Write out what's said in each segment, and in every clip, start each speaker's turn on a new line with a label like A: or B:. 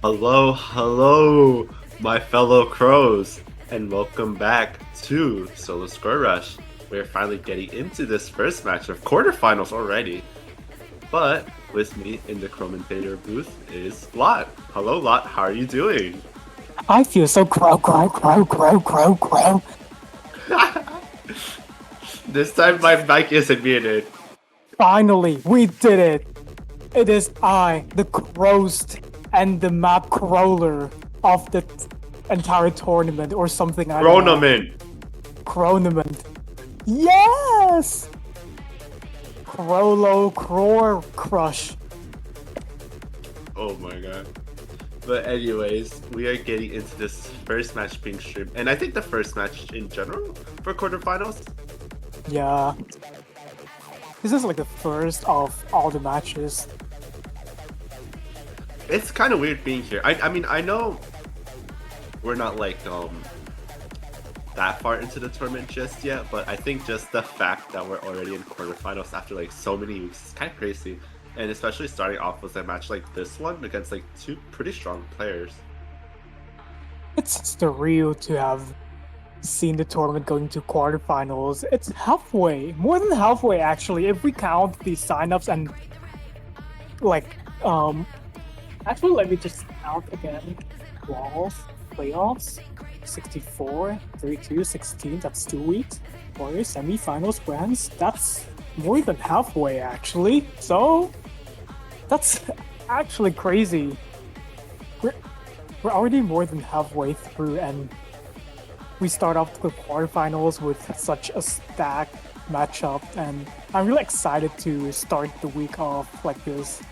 A: Hello, hello, my fellow crows, and welcome back to Solo Score Rush. We're finally getting into this first match of quarterfinals already. But with me in the commentator booth is Lot. Hello, Lot. How are you doing?
B: I feel so crow.
A: This time my mic isn't muted.
B: Finally, we did it. It is I, the Croast, and the map crawler of the entire tournament or something. I don't know.
A: Chronoman.
B: Chronement. Yes! Crowlo Crore Crush.
A: Oh my god. But anyways, we are getting into this first match being streamed, and I think the first match in general for quarterfinals.
B: Yeah. This is like the first of all the matches.
A: It's kind of weird being here. I mean, I know we're not like that far into the tournament just yet, but I think just the fact that we're already in quarterfinals after like so many weeks is kind of crazy. And especially starting off with a match like this one against like two pretty strong players.
B: It's surreal to have seen the tournament going to quarterfinals. It's halfway, more than halfway actually, if we count the signups and like actually let me just count again. 12 playoffs, 64, 32, 16, that's 2 weeks. Or semi-finals grands, that's more than halfway actually. So that's actually crazy. We're already more than halfway through and we start off the quarterfinals with such a stacked matchup, and I'm really excited to start the week off like this.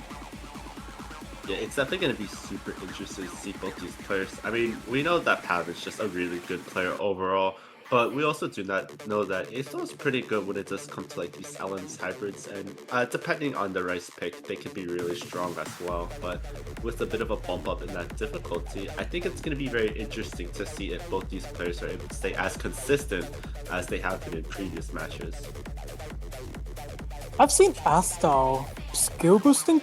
A: Yeah, it's definitely going to be super interesting to see both these players. I mean, we know that Pavin's just a really good player overall, but we also do not know that Astal is pretty good when it does come to like these Ellen's hybrids, and depending on the rice pick, they can be really strong as well. But with a bit of a bump up in that difficulty, I think it's going to be very interesting to see if both these players are able to stay as consistent as they have been in previous matches.
B: I've seen Astal skill boosting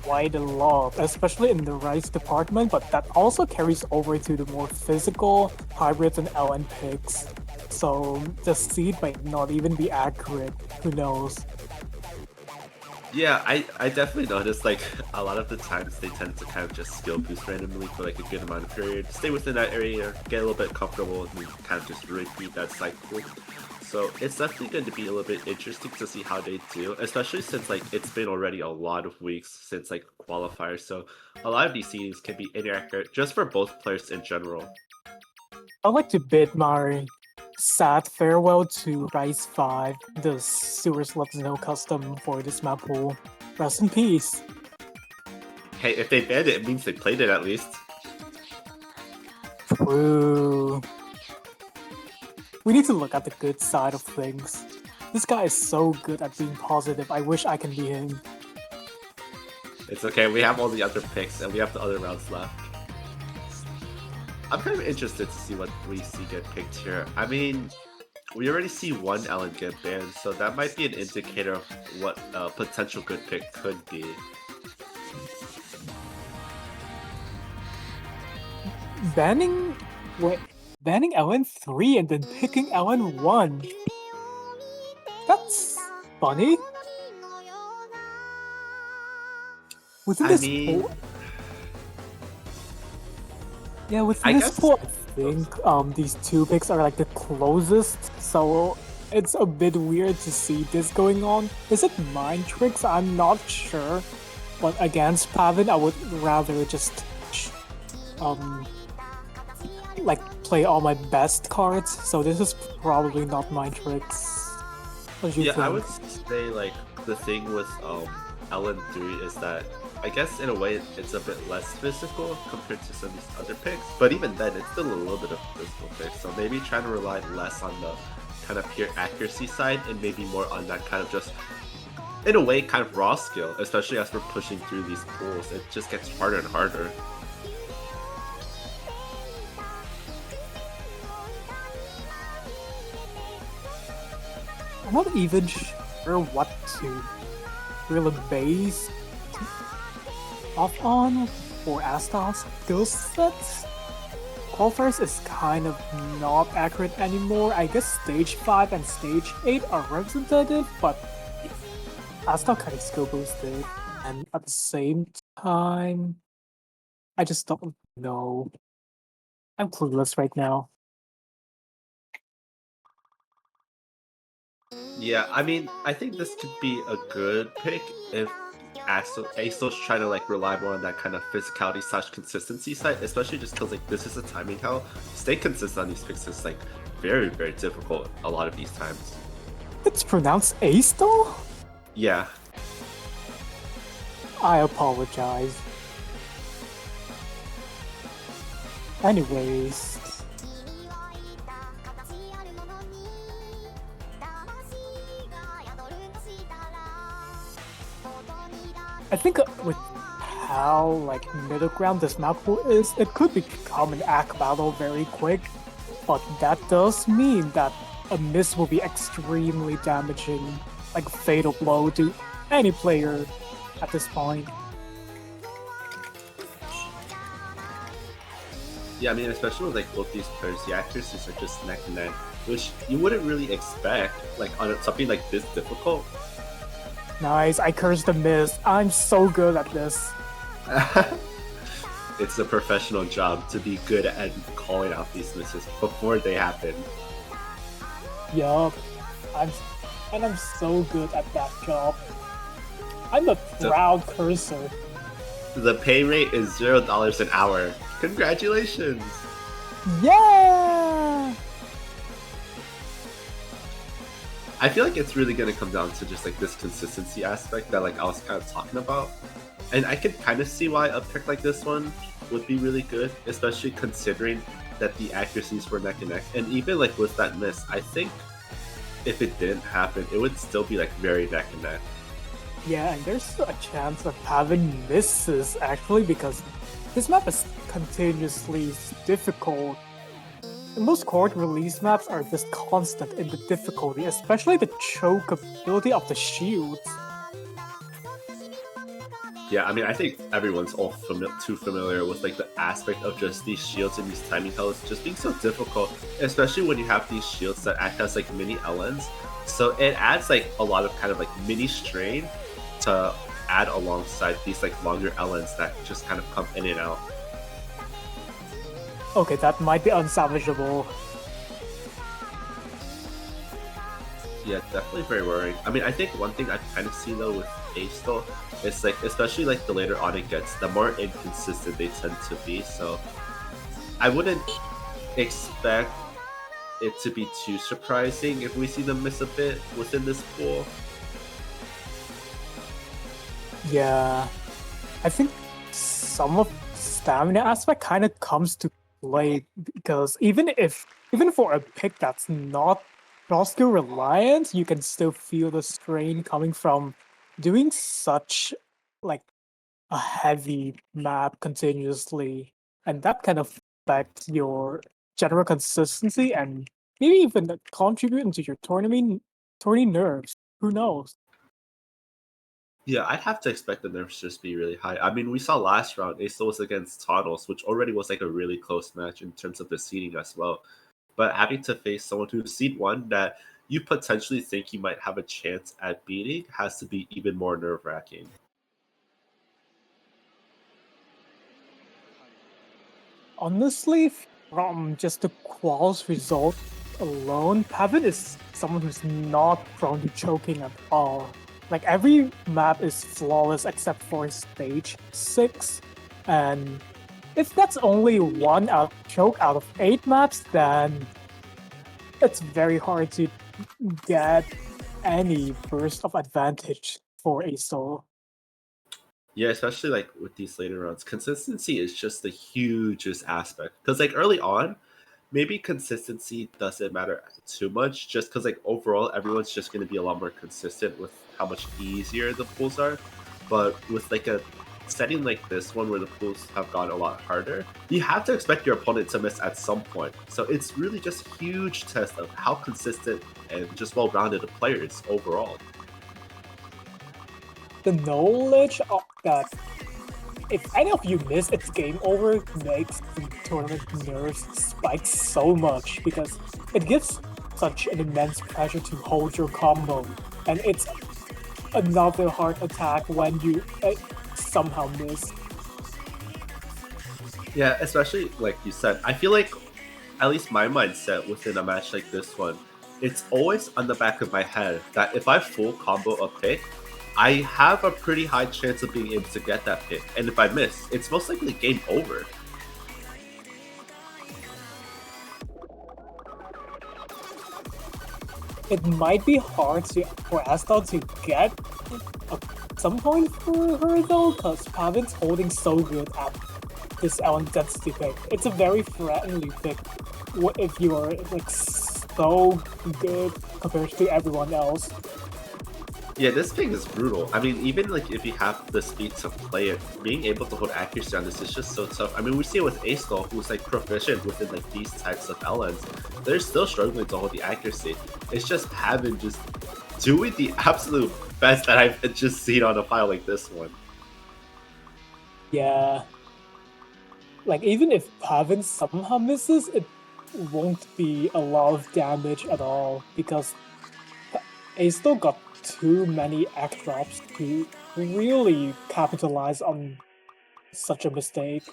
B: quite a lot, especially in the rice department, but that also carries over to the more physical hybrids and LN picks. So the seed might not even be accurate. Who knows?
A: Yeah, I definitely noticed like a lot of the times they tend to kind of just skill boost randomly for like a good amount of period, stay within that area, get a little bit comfortable, and then kind of just repeat that cycle. So it's definitely going to be a little bit interesting to see how they do, especially since like it's been already a lot of weeks since like qualifiers. So a lot of these seedings can be inaccurate just for both players in general.
B: I'd like to bid my sad farewell to Rice 5, the Sewer Slugs No custom for this map pool. Rest in peace.
A: Hey, if they banned it, it means they played it at least.
B: True. We need to look at the good side of things. This guy is so good at being positive. I wish I can be him.
A: It's okay, we have all the other picks and we have the other rounds left. I'm kind of interested to see what we see get picked here. I mean, we already see one Ellen get banned, so that might be an indicator of what a potential good pick could be.
B: Banning... Wait, banning LN3 and then picking LN1. That's funny. Within
A: I
B: this
A: mean,
B: pool... Yeah, within
A: I
B: this
A: guess
B: pool, I think these two picks are like the closest, so it's a bit weird to see this going on. Is it mind tricks? I'm not sure. But against Pavin, I would rather just like play all my best cards. So this is probably not mind tricks. What do you
A: yeah,
B: think?
A: I would say like the thing with LN3 is that I guess in a way it's a bit less physical compared to some of these other picks, but even then it's still a little bit of physical pick. So maybe trying to rely less on the kind of pure accuracy side and maybe more on that kind of just in a way kind of raw skill, especially as we're pushing through these pools. It just gets harder and harder.
B: I'm not even sure what to really base off on. for Astal's skill sets, Qualifiers is kind of not accurate anymore. I guess Stage 5 and Stage 8 are representative, but Astal kind of skill boosted. And at the same time, I just don't know. I'm clueless right now.
A: Yeah, I mean, I think this could be a good pick if Astal's trying to like rely more on that kind of physicality slash consistency side, especially just because like this is a timing hell. Stay consistent on these picks is like very, very difficult a lot of these times.
B: It's pronounced Astal?
A: Yeah.
B: I apologize. Anyways, I think with how like middle ground this map is, it could become an act battle very quick, but that does mean that a miss will be extremely damaging, like a fatal blow to any player at this point.
A: Yeah, I mean, especially with like both these players, the accuracies are just neck and neck, which you wouldn't really expect like on something like this difficult.
B: Nice, I cursed the miss. I'm so good at this.
A: It's a professional job to be good at calling out these misses before they happen.
B: Yup, I'm so good at that job. I'm a proud cursor.
A: The pay rate is $0 an hour. Congratulations!
B: Yeah!
A: I feel like it's really gonna come down to just like this consistency aspect that like I was kind of talking about. And I can kind of see why a pick like this one would be really good, especially considering that the accuracies were neck and neck. And even like with that miss, I think if it didn't happen, it would still be like very neck and neck.
B: Yeah, and there's a chance of having misses actually because this map is continuously difficult. And most core release maps are just constant in the difficulty, especially the choke ability of the shields.
A: Yeah, I mean, I think everyone's all too familiar with like the aspect of just these shields and these timing hells just being so difficult, especially when you have these shields that act as like mini LNs. So it adds like a lot of kind of like mini strain to add alongside these like longer LNs that just kind of come in and out.
B: Okay, that might be unsalvageable.
A: Yeah, definitely very worrying. I mean, I think one thing I kind of see though with Astal is like, especially like the later on it gets, the more inconsistent they tend to be. So I wouldn't expect it to be too surprising if we see them miss a bit within this pool.
B: Yeah, I think some of the stamina aspect kind of comes to play because even for a pick that's not cross skill reliant, you can still feel the strain coming from doing such like a heavy map continuously, and that kind of affects your general consistency and maybe even contribute into your tourney nerves. Who knows?
A: Yeah, I'd have to expect the nerfs just be really high. I mean, we saw last round, Astal was against Tunnels, which already was like a really close match in terms of the seeding as well. But having to face someone who's seed one that you potentially think you might have a chance at beating has to be even more nerve wracking.
B: Honestly, from just the quals result alone, Pavin is someone who's not prone to choking at all. Like every map is flawless except for stage 6, and if that's only one choke out of 8 maps, then it's very hard to get any burst of advantage for a solo.
A: Yeah, especially like with these later rounds, consistency is just the hugest aspect. Because like early on, maybe consistency doesn't matter too much, just because like overall everyone's just going to be a lot more consistent with how much easier the pools are. But with like a setting like this one where the pools have gone a lot harder, you have to expect your opponent to miss at some point. So it's really just a huge test of how consistent and just well-rounded a player is overall.
B: The knowledge of that if any of you miss, it's game over, makes the tournament nerves spike so much because it gives such an immense pressure to hold your combo, and it's another heart attack when you somehow miss.
A: Yeah, especially like you said, I feel like at least my mindset within a match like this one, it's always on the back of my head that if I full combo a pick, I have a pretty high chance of being able to get that pick. And if I miss, it's most likely game over.
B: It might be hard for Astal to get at some point for her though, because Pavin's holding so good at this Ellen density pick. It's a very friendly pick if you are like so good compared to everyone else.
A: Yeah, this pick is brutal. I mean, even like if you have the speed to play it, being able to hold accuracy on this is just so tough. I mean, we see it with Astal, who's like proficient within like these types of LNs. They're still struggling to hold the accuracy. It's just Pavin just doing the absolute best that I've just seen on a file like this one.
B: Yeah. Like, even if Pavin somehow misses, it won't be a lot of damage at all because Astal got too many act drops to really capitalize on such a mistake.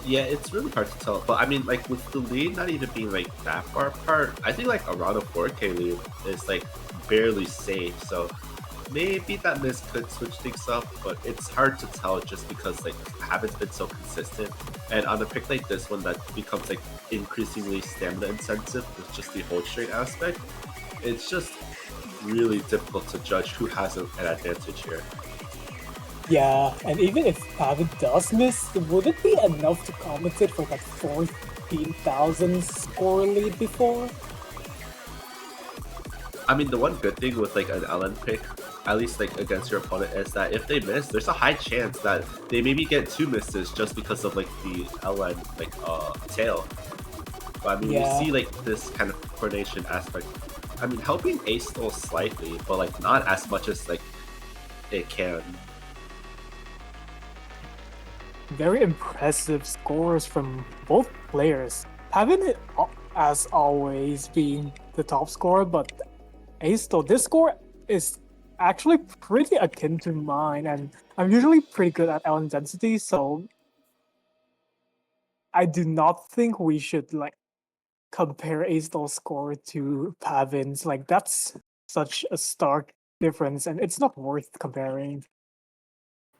A: Yeah, it's really hard to tell. But I mean, like with the lead not even being like that far apart, I think like around a 4K lead is like barely safe. So maybe that miss could switch things up, but it's hard to tell just because like Habit's been so consistent. And on a pick like this one that becomes like increasingly stamina intensive with just the hold straight aspect, it's just really difficult to judge who has an advantage here.
B: Yeah, and even if Pavin does miss, would it be enough to compensate for that 14,000 score lead before?
A: I mean, the one good thing with like an LN pick, at least like against your opponent, is that if they miss, there's a high chance that they maybe get 2 misses just because of like the LN like tail. But I mean,
B: Yeah.
A: we see like this kind of coordination aspect. I mean, helping Astal slightly, but like not as much as like it can.
B: Very impressive scores from both players. Pavin, as always, being the top scorer, but Astal, this score is actually pretty akin to mine, and I'm usually pretty good at Ellen density, so I do not think we should like compare Astal's score to Pavin's. Like, that's such a stark difference, and it's not worth comparing.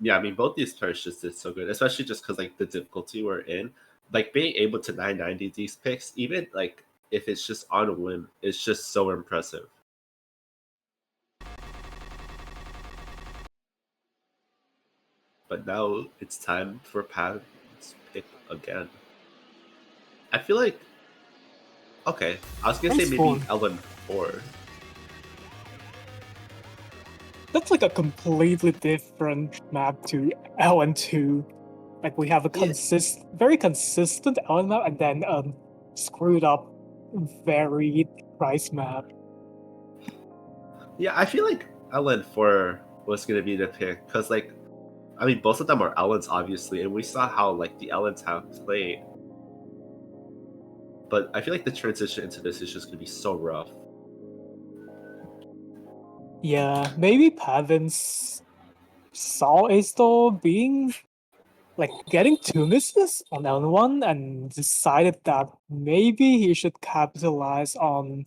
A: Yeah, I mean, both these players just did so good, especially just because like the difficulty we're in. Like being able to 990 these picks, even like if it's just on a whim, it's just so impressive. But now it's time for Pat's pick again. I feel like okay, I was gonna say
B: Nice
A: maybe
B: one.
A: LN4.
B: That's like a completely different map to LN2. Like, we have a
A: Yeah,
B: very consistent Ellen map and then screwed up varied price map.
A: yeah, I feel like LN4 was gonna be the pick because like I mean both of them are LNs obviously, and we saw how like the LNs have played. But I feel like the transition into this is just gonna be so rough.
B: Yeah, maybe Pavins saw Astal being like getting 2 misses on L1 and decided that maybe he should capitalize on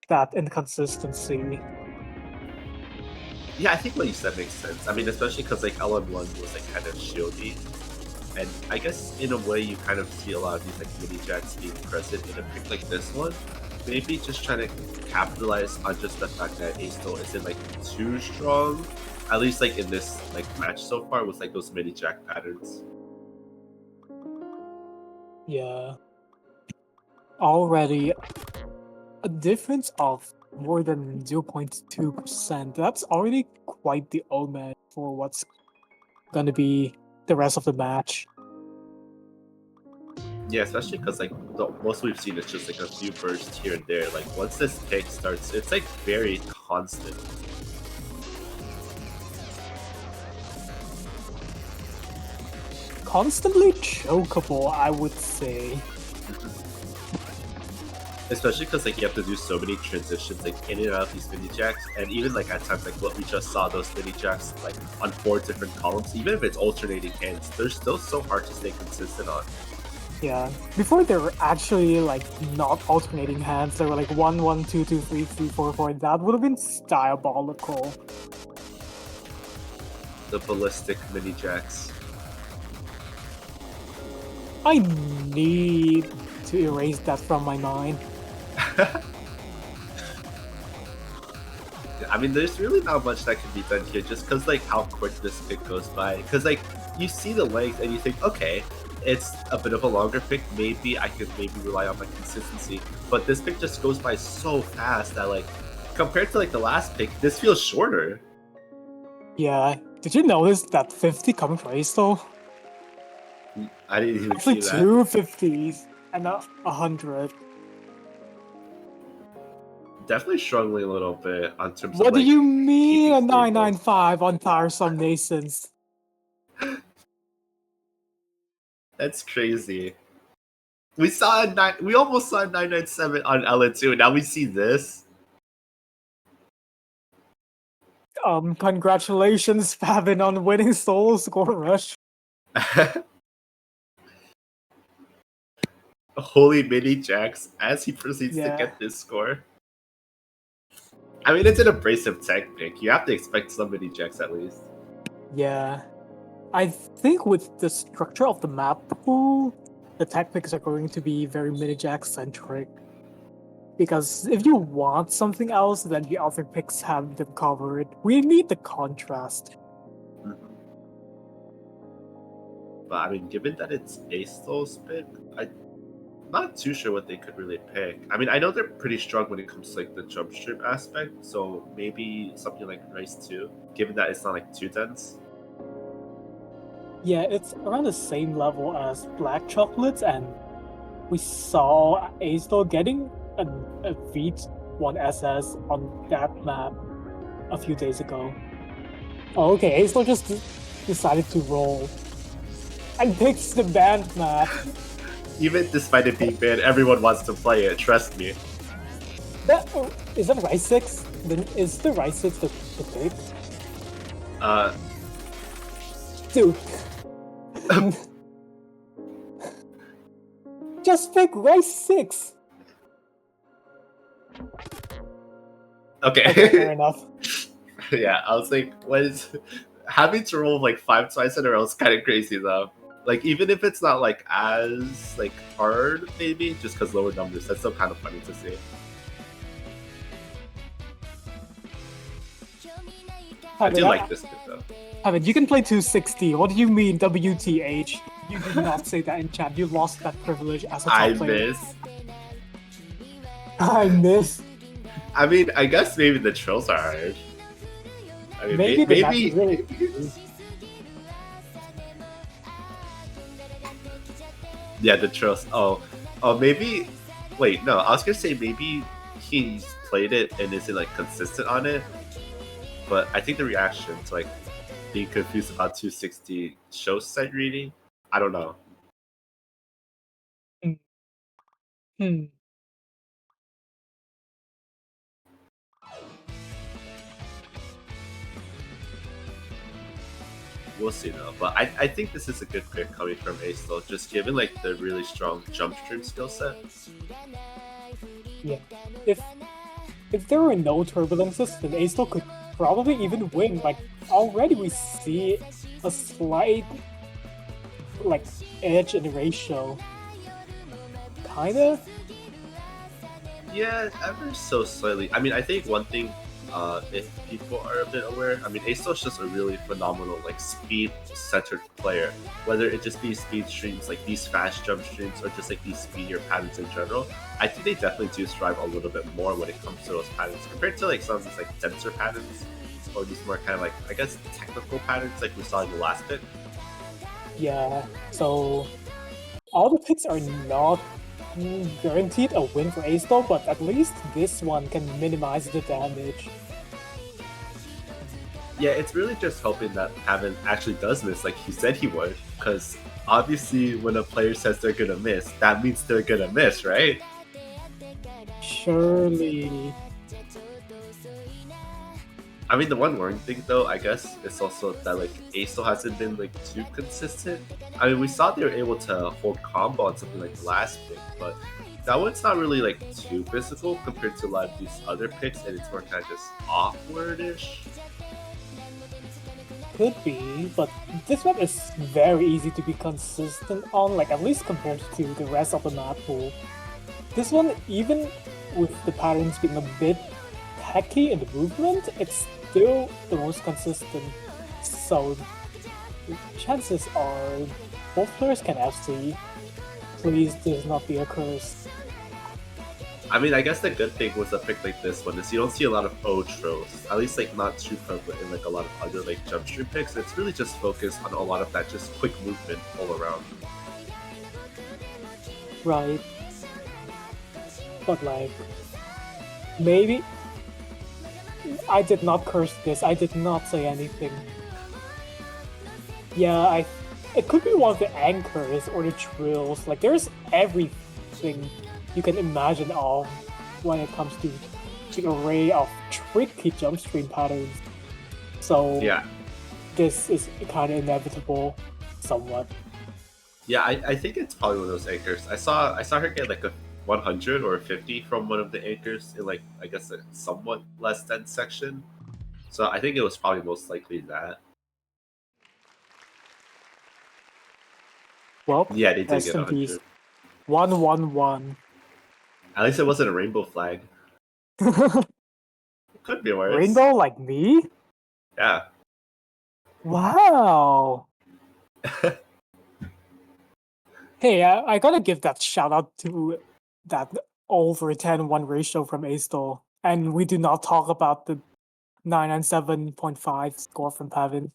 B: that inconsistency.
A: Yeah, I think what you said makes sense. I mean, especially because like LN1 was like kind of shieldy, and I guess in a way you kind of see a lot of these like mini jacks being present in a pick like this one. Maybe just trying to capitalize on just the fact that Astal isn't like too strong, at least like in this like match so far with like those mini jack patterns.
B: Yeah. Already a difference of more than 0.2%. That's already quite the omen for what's gonna be the rest of the match.
A: Yeah, especially because like the most we've seen is just like a few bursts here and there. Like once this pick starts, it's like very constant.
B: constantly chokeable, I would say.
A: Especially because like you have to do so many transitions like in and out of these mini jacks, and even like at times like what we just saw, those mini jacks like on 4 different columns, even if it's alternating hands, they're still so hard to stay consistent on.
B: Yeah. Before they were actually like not alternating hands, they were like 1 1 2 2 3 3 4 4. That would have been diabolical.
A: The ballistic mini jacks.
B: I need to erase that from my mind.
A: I mean, there's really not much that can be done here, just because like how quick this pick goes by. Because like you see the legs and you think, okay, it's a bit of a longer pick. Maybe I could rely on my consistency. But this pick just goes by so fast that like compared to like the last pick, this feels shorter.
B: Yeah. Did you notice that 50 coming from Astal?
A: I didn't even
B: Actually,
A: see that.
B: two 50s and a 100.
A: Definitely struggling a little bit on terms
B: What
A: of
B: do
A: like
B: you mean a
A: keeping stable.
B: 995 on Tiresome Nasons?
A: That's crazy. We saw we almost saw a 997 on LN2, and now we see this.
B: Congratulations, Pavin, on winning solo score rush.
A: Holy mini jacks as he proceeds to
B: Yeah.
A: get this score. I mean, it's an abrasive tech pick. You have to expect some mini jacks at least.
B: Yeah. I think with the structure of the map pool, the tech picks are going to be very mini-jack centric. Because if you want something else, then the other picks have them covered. We need the contrast.
A: Mhm. But I mean, given that it's Astal's pick, I'm not too sure what they could really pick. I mean, I know they're pretty strong when it comes to like the jump strip aspect, so maybe something like Rice 2, given that it's not like too dense.
B: Yeah, it's around the same level as Black Chocolates, and we saw Astal getting a V1SS on that map a few days ago. Oh, okay, Astal just decided to roll and picks the banned map.
A: Even despite it being banned, everyone wants to play it, trust me.
B: Is that Rice 6? Then is the Rice 6 the pick? Dude. Just pick Rice 6!
A: Okay.
B: Okay, fair enough.
A: Yeah, I was like, what is having to roll like 5 twice in a row is kind of crazy though. Like even if it's not like as like hard, maybe just because lower numbers, that's still kind of funny to see. I do like this bit though.
B: Pavin, you can play 260. What do you mean, WTH? You did not say that in chat. You lost that privilege as a top player. I miss.
A: I mean, I guess maybe the trills are hard. I mean,
B: Maybe the map is really
A: yeah, the trills. Oh, maybe. Wait, no. I was gonna say maybe he's played it and isn't like consistent on it. But I think the reaction to like being confused about 260 shows sight reading. I don't know.
B: Hmm.
A: We'll see though. But I think this is a good pick coming from Astal, just given like the really strong jump stream skill set.
B: Yeah. If there were no turbulences, then Astal could probably even win. Like already we see a slight like edge in the ratio. Kinda?
A: Yeah, ever so slightly. I mean, I think one thing, if people are a bit aware, I mean, Astal's just a really phenomenal, like, speed-centered player. Whether it just be speed streams, like these fast jump streams, or just like these speedier patterns in general, I think they definitely do strive a little bit more when it comes to those patterns compared to like some of these like denser patterns, or these more kind of like I guess technical patterns like we saw in the last bit.
B: Yeah. So all the picks are not guaranteed a win for Astal, but at least this one can minimize the damage.
A: Yeah, it's really just hoping that Pavin actually does miss like he said he would. Because obviously, when a player says they're gonna miss, that means they're gonna miss, right?
B: Surely.
A: I mean, the one worrying thing though, I guess, is also that like Astal hasn't been like too consistent. I mean, we saw they were able to hold combo on something like the last pick, but that one's not really like too physical compared to a lot of these other picks, and it's more kind of just awkward-ish.
B: Could be, but this one is very easy to be consistent on, like at least compared to the rest of the map pool. This one, even with the patterns being a bit hacky in the movement, it's still the most consistent. So chances are both players can FC. Please, this not be a curse.
A: I mean, I guess the good thing with a pick like this one is you don't see a lot of outros, at least like not too prevalent in like a lot of other like jump stream picks. It's really just focused on a lot of that just quick movement all around.
B: Right. But like, maybe I did not curse this. I did not say anything. Yeah, it could be one of the anchors or the trills. Like, there's everything you can imagine of when it comes to the array of tricky jump stream patterns. So
A: Yeah,
B: this is kind of inevitable, somewhat.
A: yeah. I think it's probably one of those anchors. I saw her get like a 100 or a 50 from one of the anchors in like I guess a somewhat less dense section. So I think it was probably most likely that.
B: Well,
A: Yeah, they did
B: rest
A: get
B: in peace.
A: 100.
B: 111.
A: At least it wasn't a rainbow flag. Could be worse.
B: Rainbow like me?
A: Yeah.
B: Wow. Hey, I gotta give that shout out to that over 10-1 ratio from Astal. And we do not talk about the 997.5 score from Pavin.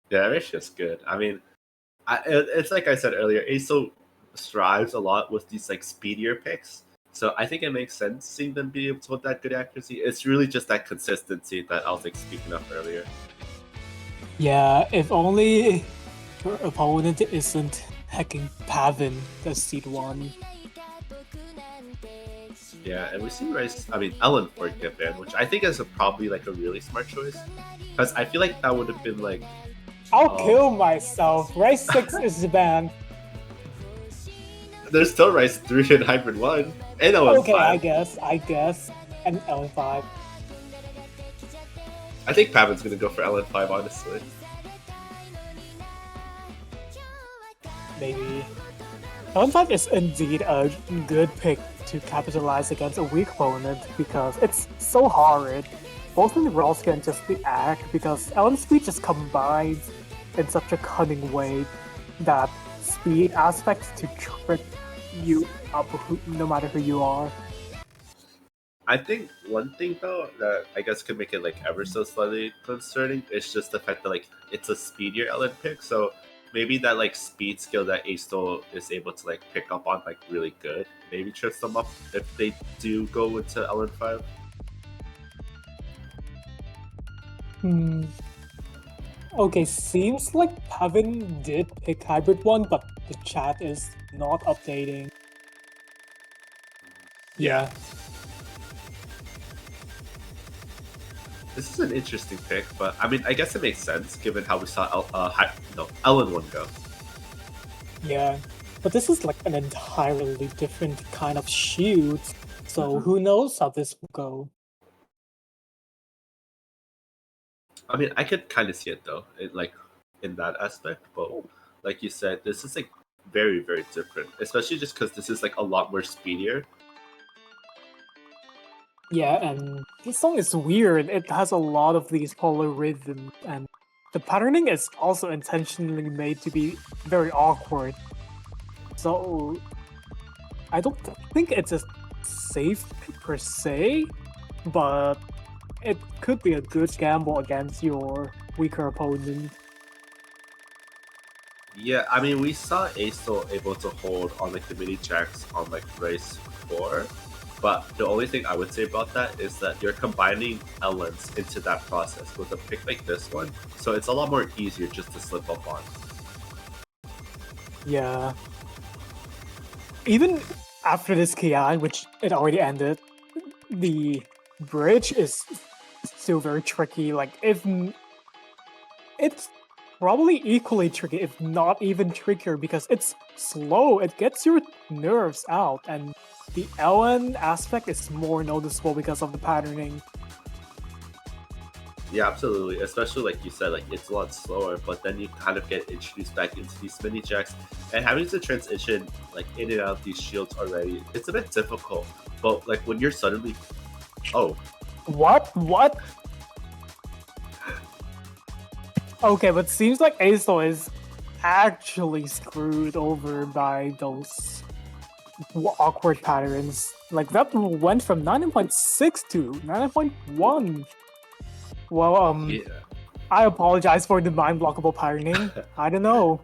A: Yeah, it's just good. I mean, it's like I said earlier, ASO strives a lot with these like speedier picks. So I think it makes sense seeing them be able to hold that good accuracy. It's really just that consistency that I was like speaking of earlier.
B: Yeah, if only your opponent isn't hacking Pavin, the seed 1.
A: Yeah, and we see Rice. I mean, Ellen for get banned, which I think is probably like a really smart choice, because I feel like that would have been like
B: I'll kill myself. Rice 6 is banned.
A: there's still Rice 3 and Hybrid 1 and Ellen
B: Okay,
A: 5.
B: I guess. And L5.
A: I think Pavin's gonna go for Ellen 5, honestly.
B: Maybe. L5 is indeed a good pick to capitalize against a weak opponent because it's so hard. Both of the roles can just be act because Ellen speed just combines in such a cunning way that speed aspect to trip you up no matter who you are.
A: I think one thing though that I guess could make it like ever so slightly concerning is just the fact that like it's a speedier Ellen pick, so maybe that like speed skill that Astal is able to like pick up on like really good maybe trips them up if they do go into Ellen 5.
B: Hmm. Okay, seems like Pavin did pick Hybrid 1, but the chat is not updating. Yeah.
A: This is an interesting pick, but I mean I guess it makes sense given how we saw Ellen 1 go.
B: Yeah, but this is like an entirely different kind of shield, so who knows how this will go.
A: I mean I could kind of see it though, in that aspect, but like you said, this is like very very different, especially just because this is like a lot more speedier.
B: Yeah, and this song is weird. It has a lot of these polar rhythms, and the patterning is also intentionally made to be very awkward. So I don't think it's a safe pick per se, but it could be a good gamble against your weaker opponent.
A: Yeah, I mean, we saw Astal able to hold on like the mini jacks on like race 4, but the only thing I would say about that is that you're combining elements into that process with a pick like this one, so it's a lot more easier just to slip up on.
B: Yeah. Even after this KI, which it already ended, the bridge is still very tricky. Like, if it's probably equally tricky, if not even trickier, because it's slow. It gets your nerves out, and the Ellen aspect is more noticeable because of the patterning.
A: Yeah, absolutely. Especially like you said, like it's a lot slower, but then you kind of get introduced back into these mini jacks and having to transition like in and out of these shields already, it's a bit difficult. But like when you're suddenly oh,
B: What? What? Okay, but seems like Astal is actually screwed over by those awkward patterns. Like, that went from 9.6 to 9.1. Well,
A: yeah.
B: I apologize for the mind-blockable patterning. I don't know.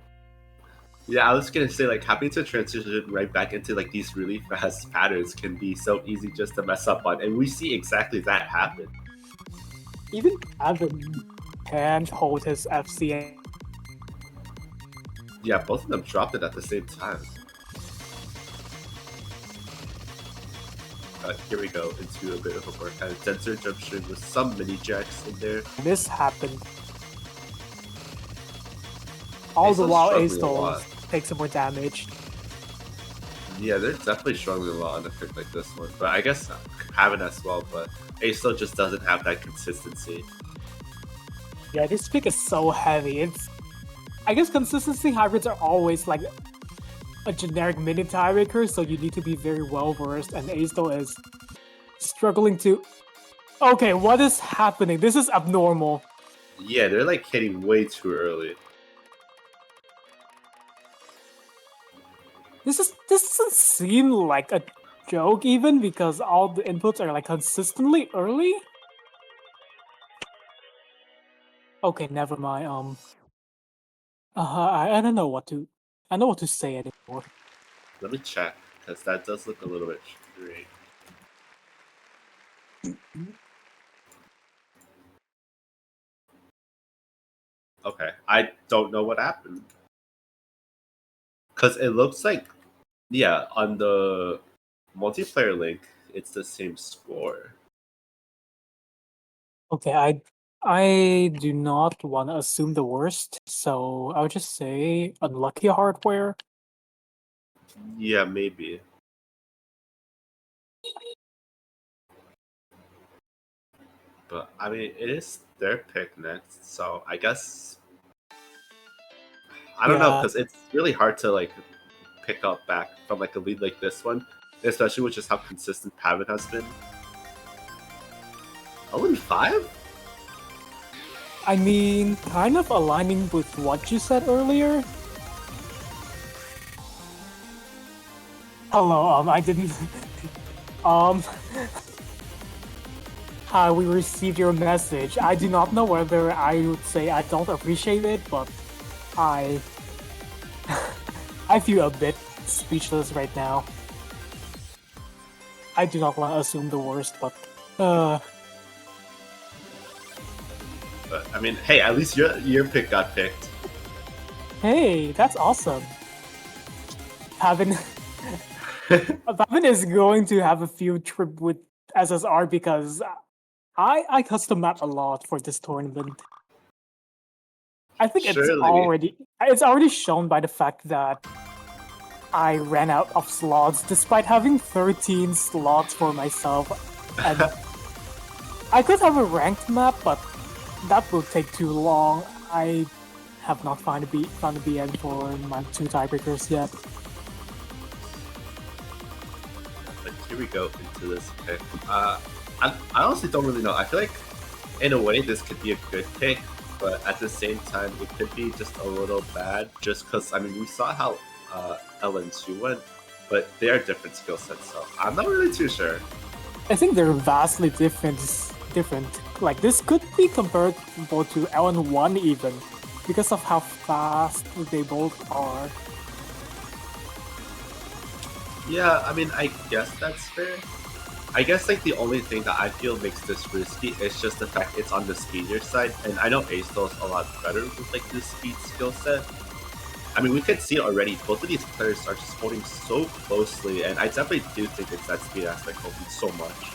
A: Yeah, I was gonna say like having to transition right back into like these really fast patterns can be so easy just to mess up on, and we see exactly that happen.
B: Even Pavin can't hold his FC.
A: Yeah, both of them dropped it at the same time. Here we go into a bit of a more kind of denser jump string with some mini jacks in there.
B: This happened. All the
A: Astal's
B: while,
A: struggling a
B: Astal
A: lot.
B: takes some more damage.
A: Yeah, they're definitely struggling a lot on a pick like this one. But I guess Pavin as well, but Astal just doesn't have that consistency.
B: Yeah, this pick is so heavy. I guess consistency hybrids are always like a generic mini tiebreaker, so you need to be very well versed, and Astal is struggling to. Okay, what is happening? This is abnormal.
A: Yeah, they're like hitting way too early.
B: This doesn't seem like a joke even because all the inputs are like consistently early. Okay, never mind. I don't know what to. I know what to say anymore.
A: Let me check, because that does look a little bit great. Okay, I don't know what happened. Because it looks like, yeah, on the multiplayer link, it's the same score.
B: Okay, I do not want to assume the worst, so I would just say unlucky hardware.
A: Yeah, maybe. But I mean, it is their pick next, so I guess I don't know
B: Yeah,
A: because it's really hard to like pick up back from like a lead like this one, especially with just how consistent Pavin has been. 0-5?
B: I mean, kind of aligning with what you said earlier. Hello, I didn't. um, Hi, we received your message. I do not know whether I would say I don't appreciate it, but I I feel a bit speechless right now. I do not want to assume the worst, but
A: But I mean, hey, at least your pick got picked.
B: hey, that's awesome. Pavin Pavin is going to have a field trip with SSR because I custom map a lot for this tournament. I think
A: Surely.
B: it's already shown by the fact that I ran out of slots despite having 13 slots for myself, and I could have a ranked map, but that would take too long. I have not found a BN for my 2 tiebreakers yet.
A: But here we go into this pick. I honestly don't really know. I feel like, in a way, this could be a good pick, but at the same time, it could be just a little bad. Just because, I mean, we saw how LN2 went, but they are different skill sets, so I'm not really too sure.
B: I think they're vastly different. Like, this could be comparable to LN1 even, because of how fast they both are.
A: Yeah, I mean, I guess that's fair. I guess like the only thing that I feel makes this risky is just the fact it's on the speedier side, and I know Astal's a lot better with like the speed skill set. I mean, we can see already both of these players are just holding so closely, and I definitely do think it's that speed aspect holding so much.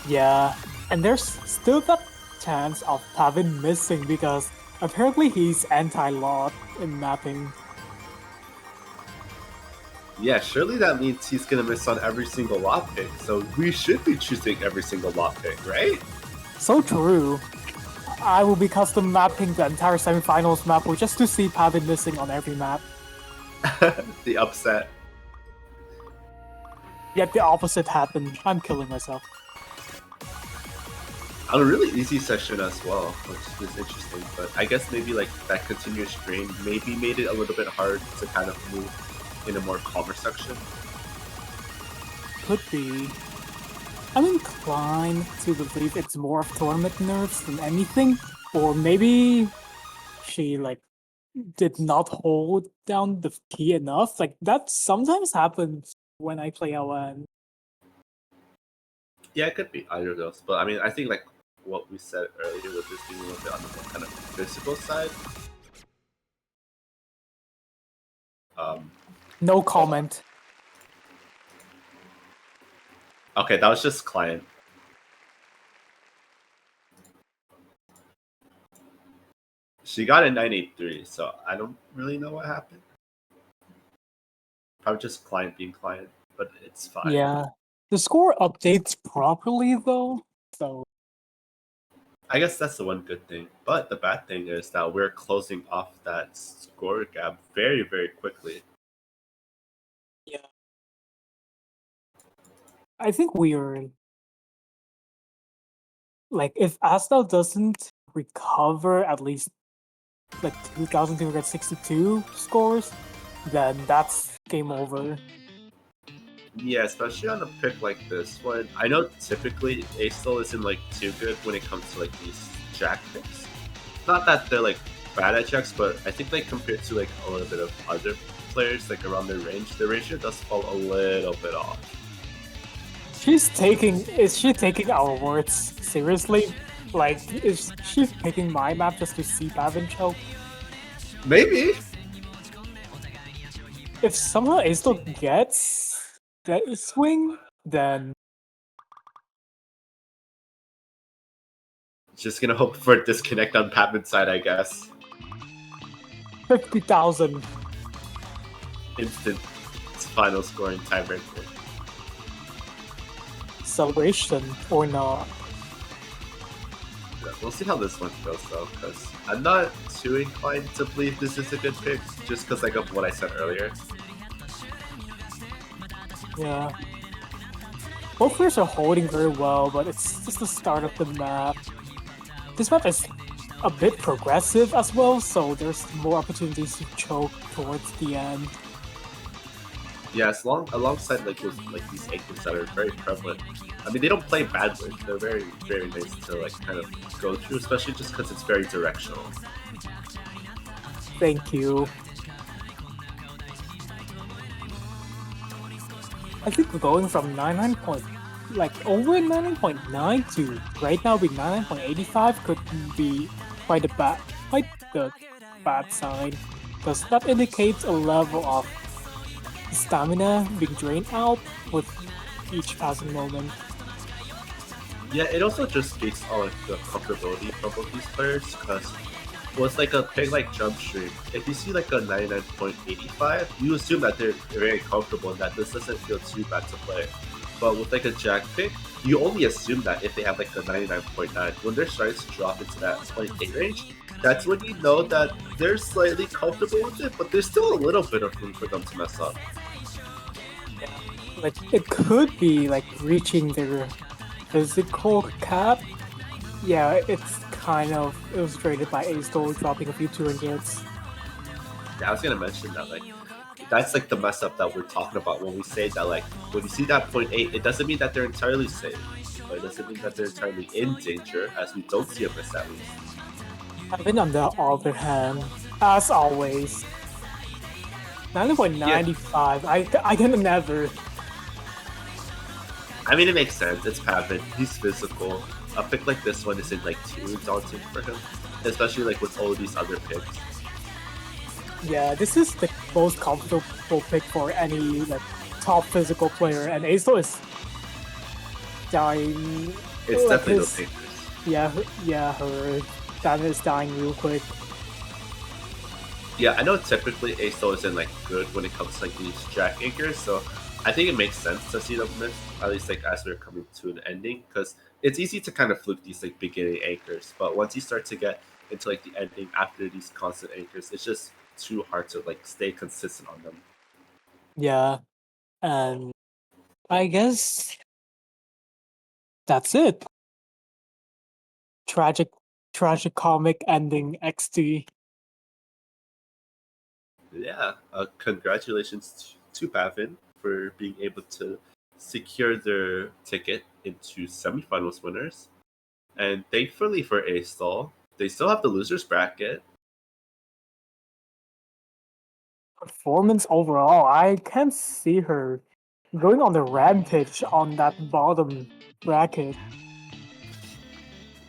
B: Yeah, and there's still that chance of Pavin missing because apparently he's anti-lot in mapping.
A: Yeah, surely that means he's gonna miss on every single lot pick, so we should be choosing every single lot pick, right?
B: So true. I will be custom mapping the entire semifinals map just to see Pavin missing on every map.
A: The upset.
B: Yet the opposite happened. I'm killing myself.
A: On a really easy session as well, which is interesting, but I guess maybe like that continuous strain maybe made it a little bit hard to kind of move in a more calmer section.
B: Could be. I'm inclined to believe it's more of tournament nerves than anything, or maybe she like did not hold down the key enough. Like that sometimes happens when I play LN.
A: Yeah, it could be either of those, but I mean, I think like what we said earlier with this being a little bit on the more kind of physical side.
B: No
A: Hold on.
B: comment.
A: Okay, that was just client. She got a 983, so I don't really know what happened. Probably just client being client, but it's fine.
B: Yeah. The score updates properly though, so
A: I guess that's the one good thing. But the bad thing is that we're closing off that score gap very, very quickly.
B: yeah. I think we are like if Astal doesn't recover at least like 2,262 scores, then that's game over.
A: Yeah, especially on a pick like this one. I know typically Astal isn't like too good when it comes to like these jack picks. Not that they're like bad at jacks, but I think like compared to like a little bit of other players like around their range, the ratio does fall a little bit off.
B: Is she taking our words seriously? Like, is she picking my map just to see Pavin choke?
A: Maybe.
B: If somehow Astal gets that swing, then
A: Just gonna hope for a disconnect on Pavin's side, I guess.
B: 50,000.
A: Instant final scoring tiebreaker.
B: Celebration or not.
A: Yeah, we'll see how this one goes though, because I'm not too inclined to believe this is a good pick, just because like of what I said earlier.
B: Yeah. Both players are holding very well, but it's just the start of the map. This map is a bit progressive as well, so there's more opportunities to choke towards the end.
A: Yeah, alongside like these angles that are very prevalent. I mean, they don't play badly. They're very, very nice to like kind of go through, especially just because it's very directional.
B: Thank you. I think going from 99 point, like over 99.9 to right now being 99.85 could be quite the bad sign, because that indicates a level of stamina being drained out with each passing moment.
A: Yeah, it also just speaks on like the comfortability from both these players, because with like a pick like Jump Stream, if you see like a 99.85, you assume that they're very comfortable and that this doesn't feel too bad to play. But with like a Jack pick, you only assume that if they have like a 99.9. When they're starting to drop into that 0.8 range, that's when you know that they're slightly comfortable with it, but there's still a little bit of room for them to mess up.
B: Like it could be like reaching their physical cap. Yeah, it's kind of illustrated by Astal dropping a few 200s.
A: Yeah, I was gonna mention that like that's like the mess up that we're talking about when we say that like when you see that 0.8, it doesn't mean that they're entirely safe, but it doesn't mean that they're entirely in danger, as we don't see a miss at least.
B: Pavin on the other hand, as always, 90.95. I can never.
A: I mean, it makes sense. It's Pavin. He's physical. A pick like this one isn't like too daunting for him, especially like with all of these other picks.
B: Yeah, this is the most comfortable pick for any like top physical player, and Astal is dying.
A: It's
B: Like
A: definitely those
B: his,
A: anchors.
B: yeah, her stamina is dying real quick.
A: Yeah, I know typically ASO isn't like good when it comes to like these jack anchors, so I think it makes sense to see them miss, at least like as we're coming to an ending, because it's easy to kind of fluke these like beginning anchors, but once you start to get into like the ending after these constant anchors, it's just too hard to like stay consistent on them.
B: Yeah, and I guess that's it. Tragic, tragic comic ending XD.
A: Yeah, congratulations to Pavin for being able to secure their ticket into semifinals winners. And thankfully for Astal, they still have the losers bracket.
B: Performance overall, I can't see her going on the rampage on that bottom bracket.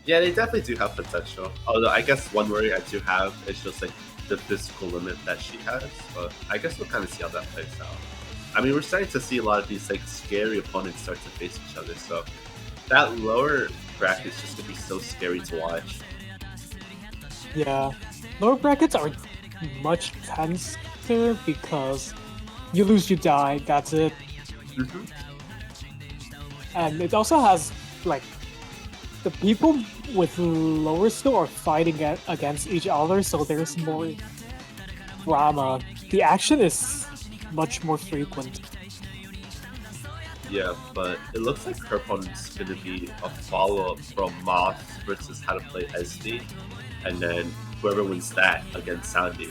A: Yeah, they definitely do have potential. Although I guess one worry I do have is just like the physical limit that she has. But I guess we'll kind of see how that plays out. I mean, we're starting to see a lot of these like scary opponents start to face each other. So that lower bracket is just gonna be so scary to watch.
B: Yeah, lower brackets are much tenser because you lose, you die. That's it.
A: Hmm.
B: And it also has like the people with lower skill are fighting against each other, so there's more drama. The action is much more frequent.
A: Yeah, but it looks like her opponent's gonna be a follow up from Moth versus How to Play SD, and then whoever wins that against Sandy.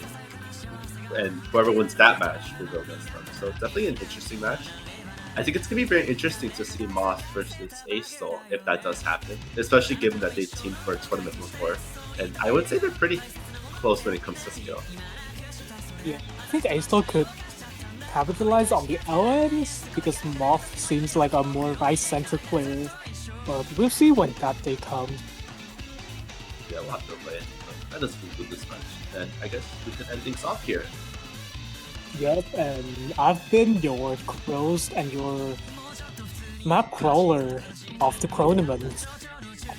A: And whoever wins that match will go against them. So definitely an interesting match. I think it's gonna be very interesting to see Moth versus Astal if that does happen, especially given that they teamed for a tournament before. And I would say they're pretty close when it comes to skill.
B: Yeah, I think Astal could capitalize on the LNs because Moth seems like a more right-centered player. But we'll see when that day comes.
A: Yeah, we'll have to play it. But that does conclude this match. And I guess we can end things off here.
B: Yep, and I've been your Crows and your map crawler of the Chronomans.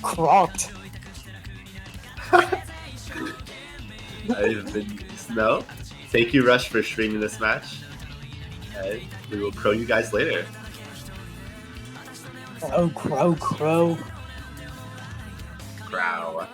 B: Crocked.
A: I've been Snow. Thank you, Rush, for streaming this match. And we will crow you guys later.
B: Crow, crow, crow.
A: Crow.